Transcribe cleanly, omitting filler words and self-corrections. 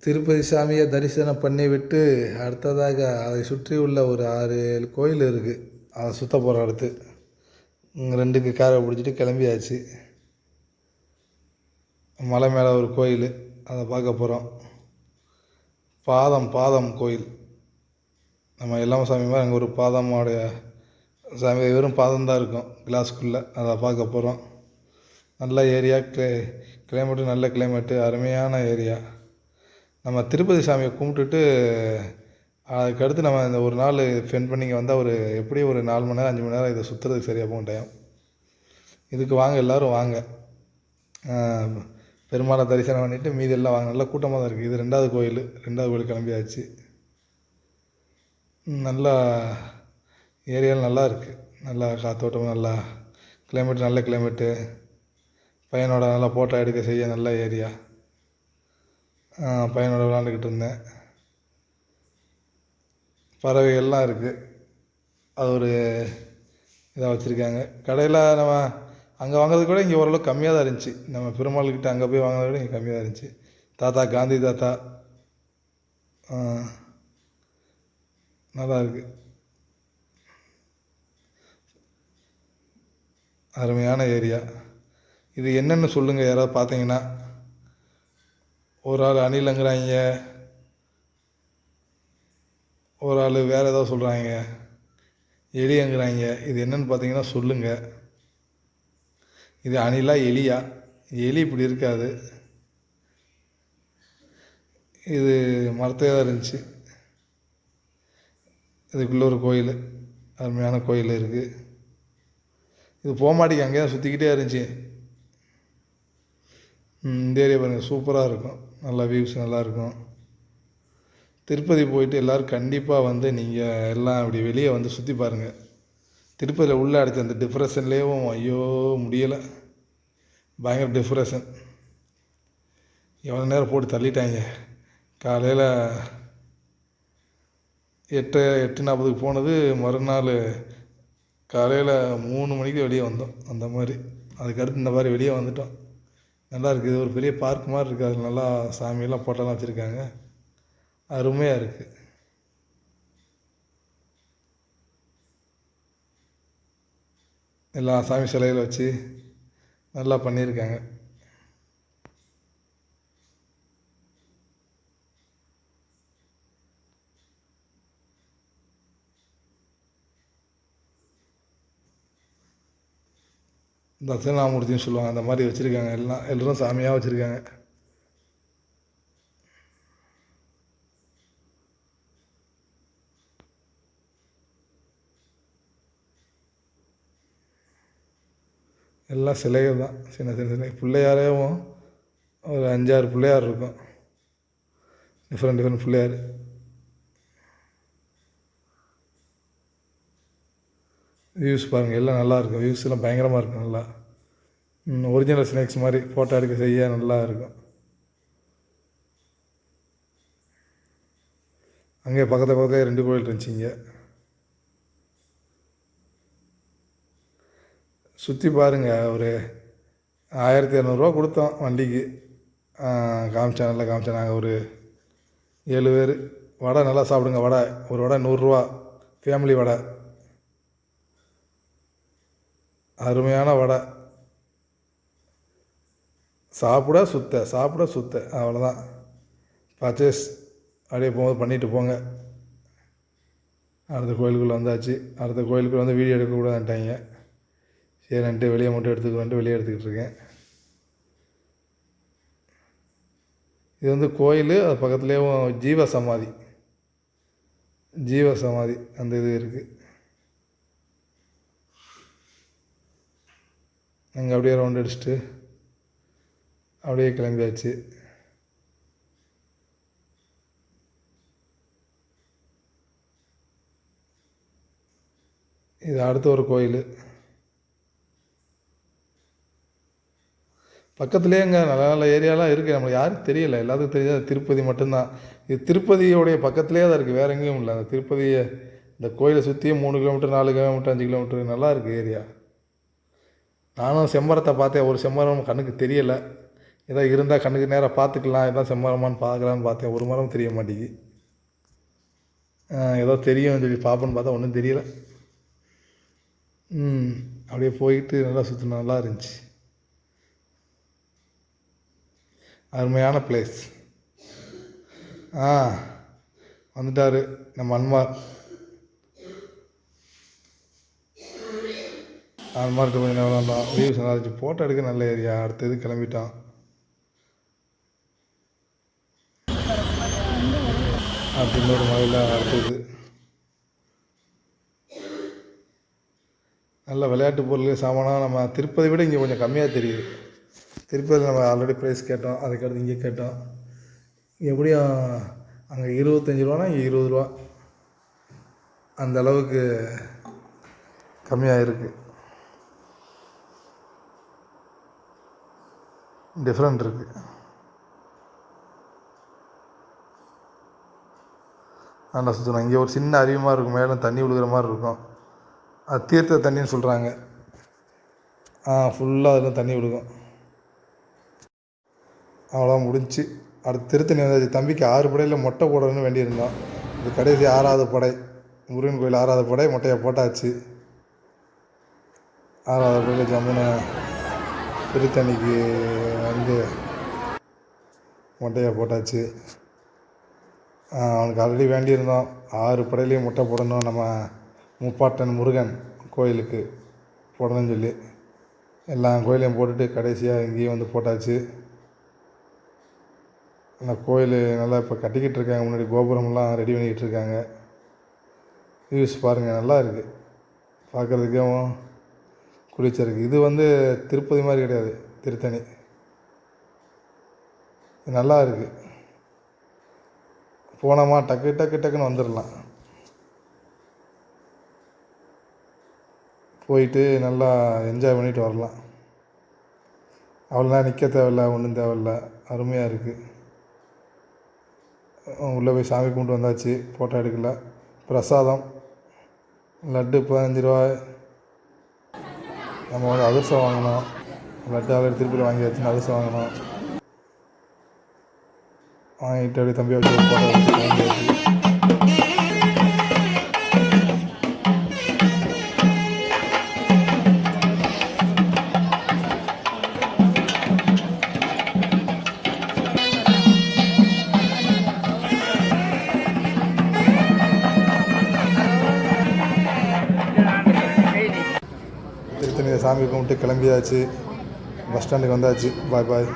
திருப்பதி சாமியை தரிசனம் பண்ணிவிட்டு அடுத்ததாக அதை சுற்றி உள்ள ஒரு 6-7 கோயில் இருக்குது. அதை சுற்ற போகிற அடுத்து 2க்கு காரை பிடிச்சிட்டு கிளம்பியாச்சு. மலை மேலே ஒரு கோயில், அதை பார்க்க போகிறோம். பாதம் கோயில். நம்ம எல்லாம சாமி மாதிரி அங்கே ஒரு பாதமோடைய சாமி, வெறும் பாதம் தான் இருக்கும் கிளாஸ்க்குள்ளே. அதை பார்க்க போகிறோம். நல்ல ஏரியா, கிளைமேட்டு நல்ல கிளைமேட்டு, அருமையான ஏரியா. நம்ம திருப்பதி சாமியை கும்பிட்டுட்டு அதுக்கடுத்து நம்ம இந்த ஒரு நாள் ஸ்பெண்ட் பண்ணி வந்தால் எப்படியும் ஒரு 4 மணி நேரம் 5 மணி நேரம் இதை சுற்றுறதுக்கு சரியாக போகும் டைம். இதுக்கு வாங்க, எல்லோரும் வாங்க. பெருமாளை தரிசனம் பண்ணிவிட்டு மீதி எல்லாம் வாங்க. நல்லா கூட்டமாக தான் இருக்குது. இது 2வது கோயில் கிளம்பியாச்சு. நல்லா ஏரியாவில் நல்லா இருக்குது. நல்லா காற்றோட்டமும், நல்லா கிளைமேட்டு, நல்ல கிளைமேட்டு. பையனோட நல்லா ஃபோட்டோ எடுக்க செய்ய நல்ல ஏரியா. பையனோட விளாண்டுக்கிட்டு இருந்தேன். பறவைகள்லாம் இருக்குது. அது ஒரு இதாக வச்சுருக்காங்க. கடையில் நம்ம அங்கே வாங்குறது கூட இங்கே ஓரளவுக்கு கம்மியாக தான் இருந்துச்சு. நம்ம பெருமாள்கிட்ட அங்கே போய் வாங்குறத விட இங்கே கம்மியாக தான் இருந்துச்சு. காந்தி தாத்தா நல்லா இருக்குது. அருமையான ஏரியா. இது என்னென்னு சொல்லுங்கள் யாராவது பார்த்தீங்கன்னா. ஒரு ஆள் அணிலங்கிறாங்க, ஒரு ஆள் வேறு ஏதோ சொல்கிறாங்க, எலியங்கிறாங்க. இது என்னென்னு பார்த்தீங்கன்னா சொல்லுங்கள். இது அணிலா எலியா? எலி இப்படி இருக்காது. இது மரத்தே தான் இருந்துச்சு. இதுக்குள்ளே ஒரு கோயில், அருமையான கோயில் இருக்குது. இது போகமாட்டிக்கு அங்கேயே சுற்றிக்கிட்டே இருந்துச்சு. இந்த ஏரியா பாருங்கள், சூப்பராக இருக்கும். நல்லா வியூஸ் நல்லாயிருக்கும். திருப்பதி போயிட்டு எல்லோரும் கண்டிப்பாக நீங்கள் எல்லாம் அப்படி வெளியே சுற்றி பாருங்கள். திருப்பதியில் உள்ளே அடித்த அந்த டிப்ரெஷன்லேயும் ஐயோ முடியலை. பயங்கர டிப்ரெஷன். எவ்வளோ நேரம் போட்டு தள்ளிட்டாங்க. காலையில் 8:40 போனது, மறுநாள் காலையில் 3 மணிக்கு வெளியே வந்தோம். அந்த மாதிரி அதுக்கடுத்து இந்த மாதிரி வெளியே வந்துட்டோம். நல்லா இருக்குது. இது ஒரு பெரிய பார்க் மாதிரி இருக்குது. அதில் நல்லா சாமியெல்லாம் போட்டோலாம் வச்சுருக்காங்க. அருமையாக இருக்குது. எல்லா சாமி சிலைகளை வச்சு நல்லா பண்ணியிருக்காங்க. தட்சிணாமூர்த்தின்னு சொல்லுவாங்க, அந்த மாதிரி வச்சுருக்காங்க. எல்லோரும் சாமியாக வச்சுருக்காங்க. எல்லாம் சிலைகள் தான், சின்ன சிலை. பிள்ளையாரையும் ஒரு 5-6 பிள்ளையார் இருக்கும். டிஃப்ரெண்ட் பிள்ளையார். வியூஸ் பாருங்கள், எல்லாம் நல்லாயிருக்கும். வியூஸ் எல்லாம் பயங்கரமாக இருக்கும். நல்லா ஒரிஜினல் ஸ்னேக்ஸ் மாதிரி ஃபோட்டோ எடுக்க செய்ய நல்லா இருக்கும். அங்கே பக்கத்தில் 2 கோயில் இருந்துச்சு. இங்கே சுற்றி பாருங்கள். ஒரு 1200 கொடுத்தோம் வண்டிக்கு. நல்லா காமிச்சேன். நாங்கள் ஒரு 7 பேர். வடை நல்லா சாப்பிடுங்க. வடை ஒரு வடை 100 ஃபேமிலி வடை. அருமையான வடை. சாப்பிட சுத்த அவ்வளோதான். பர்ச்சேஸ் அப்படியே போகும்போது பண்ணிவிட்டு போங்க. அடுத்த கோயிலுக்குள்ளே வந்தாச்சு. அடுத்த கோயிலுக்குள்ளே வீடியோ எடுக்கக்கூடாதுன்ட்டாங்க. சரின்ட்டு வெளியே மட்டும் எடுத்துக்கிட்டு வெளியே எடுத்துக்கிட்டு இருக்கேன். இது கோயில். அது பக்கத்துலேயும் ஜீவ சமாதி அந்த இது இருக்குது. அங்கே அப்படியே ரவுண்ட் அடிச்சுட்டு அப்படியே கிளம்பியாச்சு. இது அடுத்த ஒரு கோயில். பக்கத்துலேயே அங்கே நல்ல நல்ல ஏரியாலாம் இருக்குது. நம்மளுக்கு யாருக்கும் தெரியலை. எல்லாத்துக்கும் தெரியாது திருப்பதி மட்டும்தான். இது திருப்பதியோடைய பக்கத்துலேயே தான் இருக்குது, வேறு எங்கேயும் இல்லை. அந்த திருப்பதியை இந்த கோயிலை சுற்றியும் 3 கிலோமீட்டர் 4 கிலோமீட்டர் 5 கிலோமீட்டர் நல்லா இருக்குது ஏரியா. நானும் செம்மரத்தை பார்த்தேன். ஒரு செம்மரம் கண்ணுக்கு தெரியலை. ஏதோ இருந்தால் கண்ணுக்கு நேராக பார்த்துக்கலாம், எதாவது செம்மரமான்னு பார்க்கலான்னு பார்த்தேன், ஒரு மரம் தெரிய மாட்டேங்கி. ஏதோ தெரியும்னு சொல்லி பார்ப்போன்னு பார்த்தா ஒன்றும் தெரியல. அப்படியே போயிட்டு நல்லா சுற்றினோம், நல்லா இருந்துச்சு. அருமையான பிளேஸ். வந்துட்டார் நம்ம அன்மார். அன்மார்கிட்ட கொஞ்சம் நேரம் வந்தோம், வியூஸ் நல்லா இருந்துச்சு, ஃபோட்டோ எடுக்க நல்ல ஏரியா. அடுத்தது கிளம்பிட்டோம். அடுத்து இன்னொரு மலையில் அடுத்தது நல்ல விளையாட்டு பொருள் சாமானாக நம்ம திருப்பதி விட இங்கே கொஞ்சம் கம்மியாக தெரியுது. திருப்பதியில் நம்ம ஆல்ரெடி ப்ரைஸ் கேட்டோம், அதுக்கடுத்து இங்கே கேட்டோம். எப்படியும் அங்கே 25 ரூபானா இங்கே 20 ரூபா, அந்த அளவுக்கு கம்மியாக இருக்குது. டிஃப்ரெண்ட் இருக்குது. நல்லா சுற்றணும். இங்கே ஒரு சின்ன அருவி மாதிரி இருக்கும், மேலே தண்ணி விழுகிற மாதிரி இருக்கும். அது தீர்த்த தண்ணின்னு சொல்கிறாங்க. ஃபுல்லாக அதில் தண்ணி விழுகும். அவ்வளோ முடிஞ்சு. அடுத்து திருத்தணி வந்தாச்சு. தம்பிக்கு 6 படையில் மொட்டை போடணும்னு வேண்டியிருந்தோம். இது கடைசி 6வது படை, முருகன் கோயில் 6வது படை. மொட்டையை போட்டாச்சு. 6வது படையில் ஜம்முன்னு திருத்தணிக்கு வந்து மொட்டையை போட்டாச்சு. அவனுக்கு ஆல்ரெடி வேண்டியிருந்தோம், 6 படையிலையும் மொட்டை போடணும் நம்ம முப்பாட்டன் முருகன் கோயிலுக்கு போடணும்னு சொல்லி. எல்லா கோயிலையும் போட்டுட்டு கடைசியாக இங்கேயும் வந்து போட்டாச்சு. அந்த கோயில் நல்லா இப்போ கட்டிக்கிட்டு இருக்காங்க, முன்னாடி கோபுரம்லாம் ரெடி பண்ணிக்கிட்டு இருக்காங்க. வியூஸ் பாருங்கள், நல்லா இருக்குது பார்க்குறதுக்கும், குளிச்சருக்கு. இது வந்து திருப்பதி மாதிரி கிடையாது, திருத்தணி. நல்லா இருக்குது. போனோமா டக்கு டக்கு டக்குன்னு வந்துடலாம். போயிட்டு நல்லா என்ஜாய் பண்ணிட்டு வரலாம். அவ்வளோதான், நிற்க தேவையில்ல, ஒன்றும் தேவையில்ல. அருமையாக இருக்குது. உள்ளே போய் சாமி கும்பிட்டு வந்தாச்சு, ஃபோட்டோ எடுக்கல. பிரசாதம் லட்டு 15 ரூபா. நம்ம வந்து அதிரசம் வாங்கினோம். லட்டு ஆல்ரெடி திருப்பி வாங்கியாச்சுன்னு அதிரசம் வாங்கினோம். வாங்கிட்டு அப்படியே தம்பியை வச்சு ஃபோட்டோ எடுத்து வாங்கியாச்சு. திருத்தணியை சாமி கும்பிட்டு கிளம்பியாச்சு. பஸ் ஸ்டாண்டுக்கு வந்தாச்சு. பாய் பாய்.